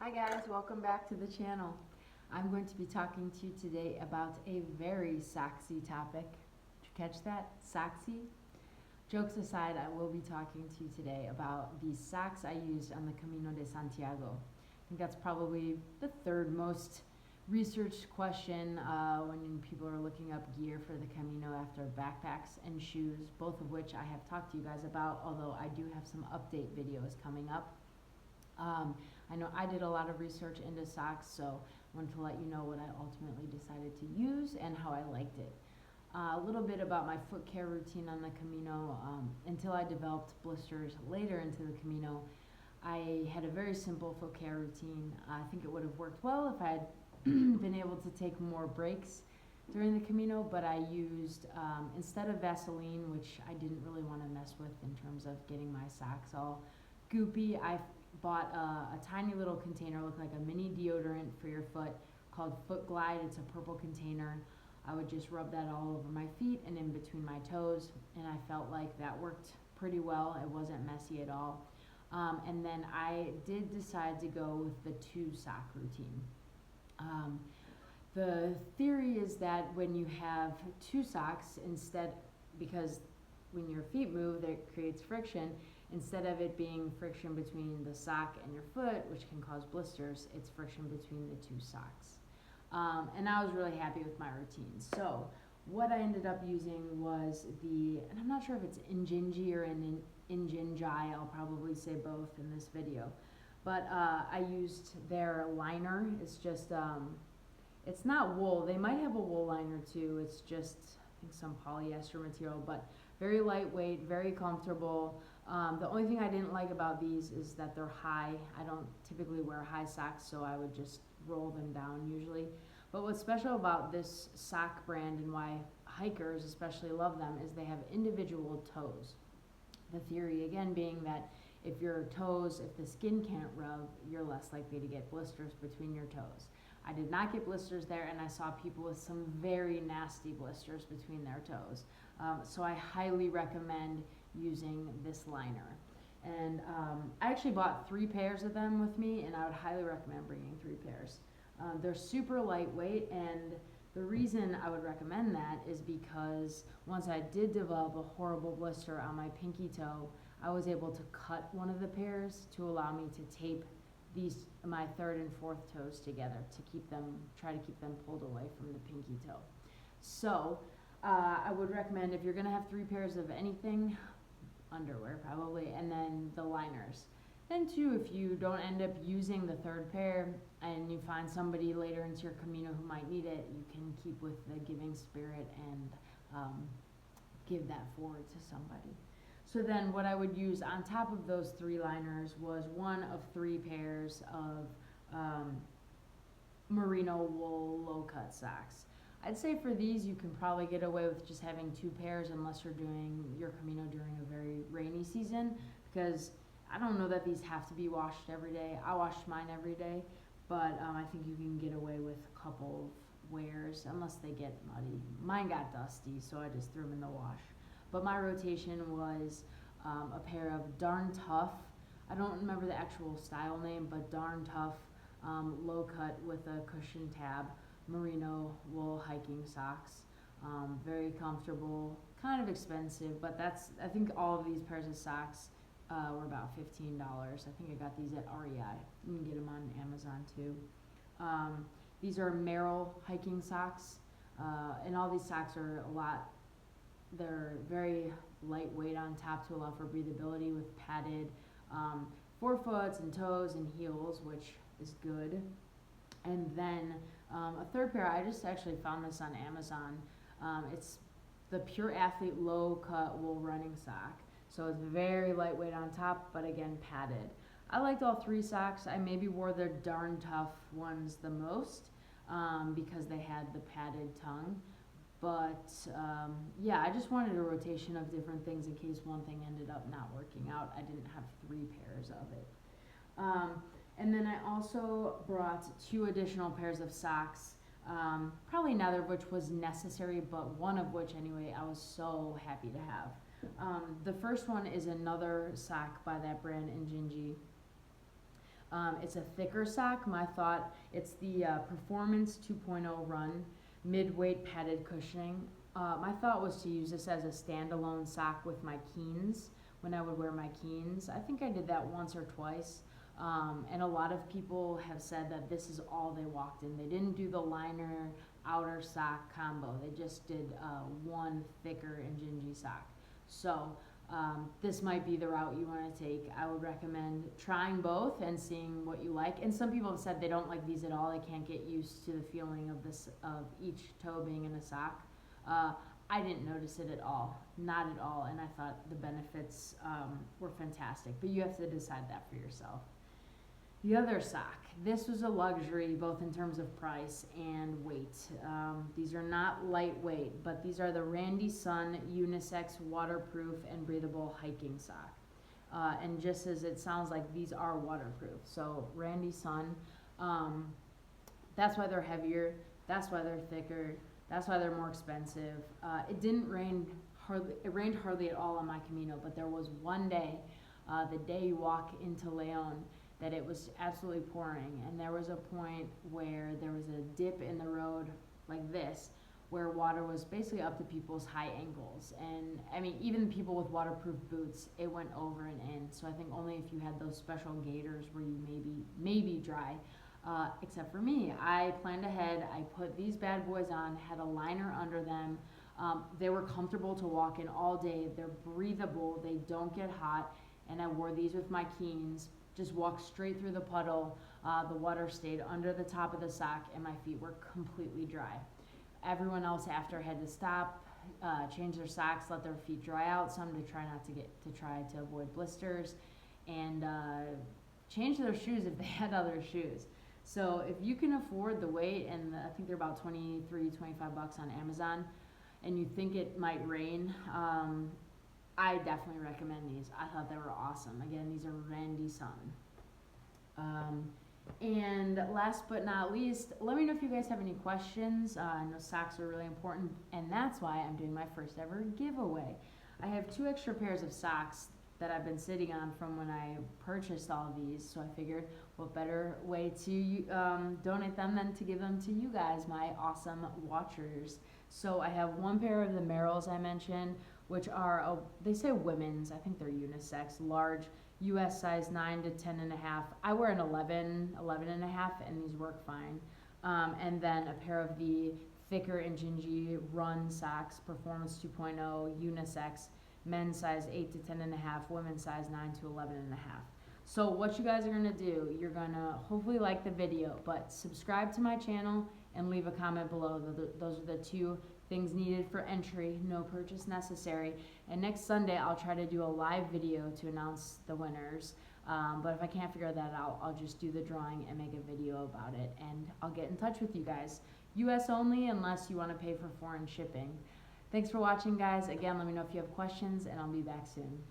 Hi guys, welcome back to the channel. I'm going to be talking to you today about a very sexy topic. Did you catch that? Sexy? Jokes aside, I will be talking to you today about the socks I used on the Camino de Santiago. I think that's probably the third most researched question when people are looking up gear for the Camino after backpacks and shoes, both of which I have talked to you guys about, although I do have some update videos coming up. I know I did a lot of research into socks, so I wanted to let you know what I ultimately decided to use and how I liked it. A little bit about my foot care routine on the Camino. Until I developed blisters later into the Camino, I had a very simple foot care routine. I think it would have worked well if I had been able to take more breaks during the Camino, but I used, instead of Vaseline, which I didn't really want to mess with in terms of getting my socks all goopy, I bought a tiny little container, looked like a mini deodorant for your foot, called Foot Glide. It's a purple container. I would just rub that all over my feet and in between my toes, and I felt like that worked pretty well. It wasn't messy at all. And then I did decide to go with the 2-sock routine. The theory is that when you have 2 socks, instead, because when your feet move, that creates friction. Instead of it being friction between the sock and your foot, which can cause blisters, it's friction between the 2 socks. And I was really happy with my routine. So what I ended up using was and I'm not sure if it's Injinji or Injinji, I'll probably say both in this video. But I used their liner. It's just, it's not wool. They might have a wool liner too. It's just, I think, some polyester material, but very lightweight, very comfortable. The only thing I didn't like about these is that they're high. I don't typically wear high socks, so I would just roll them down usually. But what's special about this sock brand and why hikers especially love them is they have individual toes. The theory again being that if the skin can't rub, you're less likely to get blisters between your toes. I did not get blisters there, and I saw people with some very nasty blisters between their toes. So I highly recommend using this liner. And I actually bought 3 pairs of them with me, and I would highly recommend bringing 3 pairs. They're super lightweight, and the reason I would recommend that is because once I did develop a horrible blister on my pinky toe, I was able to cut one of the pairs to allow me to tape my 3rd and 4th toes together to try to keep them pulled away from the pinky toe. So I would recommend, if you're gonna have 3 pairs of anything, underwear probably, and then the liners. Then too, if you don't end up using the 3rd pair and you find somebody later into your Camino who might need it, you can keep with the giving spirit and give that forward to somebody. So then what I would use on top of those 3 liners was one of 3 pairs of Merino wool low-cut socks. I'd say for these you can probably get away with just having 2 pairs unless you're doing your Camino during a very rainy season, because I don't know that these have to be washed every day. I wash mine every day, but I think you can get away with a couple of wears unless they get muddy. Mine got dusty, so I just threw them in the wash. But my rotation was a pair of Darn Tough, I don't remember the actual style name, but Darn Tough low cut with a cushion tab Merino wool hiking socks. Very comfortable, kind of expensive, but I think all of these pairs of socks were about $15. I think I got these at REI. You can get them on Amazon too. These are Merrill hiking socks, and all these socks are they're very lightweight on top to allow for breathability with padded forefoots and toes and heels, which is good. And then a 3rd pair, I just actually found this on Amazon. It's the Pure Athlete Low Cut Wool Running Sock. So it's very lightweight on top, but again, padded. I liked all 3 socks. I maybe wore the Darn Tough ones the most because they had the padded tongue. But yeah, I just wanted a rotation of different things in case one thing ended up not working out. I didn't have 3 pairs of it. And then I also brought 2 additional pairs of socks, probably neither of which was necessary, but one of which anyway I was so happy to have. The first one is another sock by that brand, Injinji. It's a thicker sock. My thought, it's the Performance 2.0 Run mid-weight padded cushioning. My thought was to use this as a standalone sock with my Keens when I would wear my Keens. I think I did that once or twice. And a lot of people have said that this is all they walked in. They didn't do the liner outer sock combo. They just did one thicker and gingy sock. So this might be the route you want to take. I would recommend trying both and seeing what you like. And some people have said they don't like these at all. They can't get used to the feeling of this of each toe being in a sock. I didn't notice it at all, not at all, and I thought the benefits were fantastic. But you have to decide that for yourself. The other sock, this was a luxury both in terms of price and weight. These are not lightweight, but these are the Randy Sun Unisex Waterproof and Breathable Hiking Sock. And just as it sounds like, these are waterproof. So Randy Sun, that's why they're heavier, that's why they're thicker, that's why they're more expensive. It didn't rain hardly, it rained hardly at all on my Camino, but there was one day, the day you walk into Leon, that it was absolutely pouring, and there was a point where there was a dip in the road like this, where water was basically up to people's high ankles. And I mean, even people with waterproof boots, it went over and in. So I think only if you had those special gaiters where you maybe dry. Except for me, I planned ahead. I put these bad boys on, had a liner under them. They were comfortable to walk in all day. They're breathable. They don't get hot. And I wore these with my Keens. Just walked straight through the puddle. The water stayed under the top of the sock, and my feet were completely dry. Everyone else after had to stop, change their socks, let their feet dry out, some to try to avoid blisters, and change their shoes if they had other shoes. So if you can afford the weight, and I think they're about $23, $25 on Amazon, and you think it might rain, I definitely recommend these. I thought they were awesome. Again, these are Randy Sun. And last but not least, let me know if you guys have any questions. I know socks are really important, and that's why I'm doing my first ever giveaway. I have 2 extra pairs of socks that I've been sitting on from when I purchased all of these, so I figured what better way to donate them than to give them to you guys, my awesome watchers. So I have 1 pair of the Merrills I mentioned, which are, they say women's, I think they're unisex, large, US size 9 to 10 and a half. I wear an 11 and a half, and these work fine. And then a pair of the thicker and gingy run socks, Performance 2.0, unisex, men's size 8 to 10 and a half, women's size 9 to 11 and a half. So what you guys are gonna do, you're gonna hopefully like the video, but subscribe to my channel and leave a comment below. Those are the 2 things needed for entry, no purchase necessary. And next Sunday, I'll try to do a live video to announce the winners. But if I can't figure that out, I'll just do the drawing and make a video about it. And I'll get in touch with you guys. US only, unless you want to pay for foreign shipping. Thanks for watching, guys. Again, let me know if you have questions, and I'll be back soon.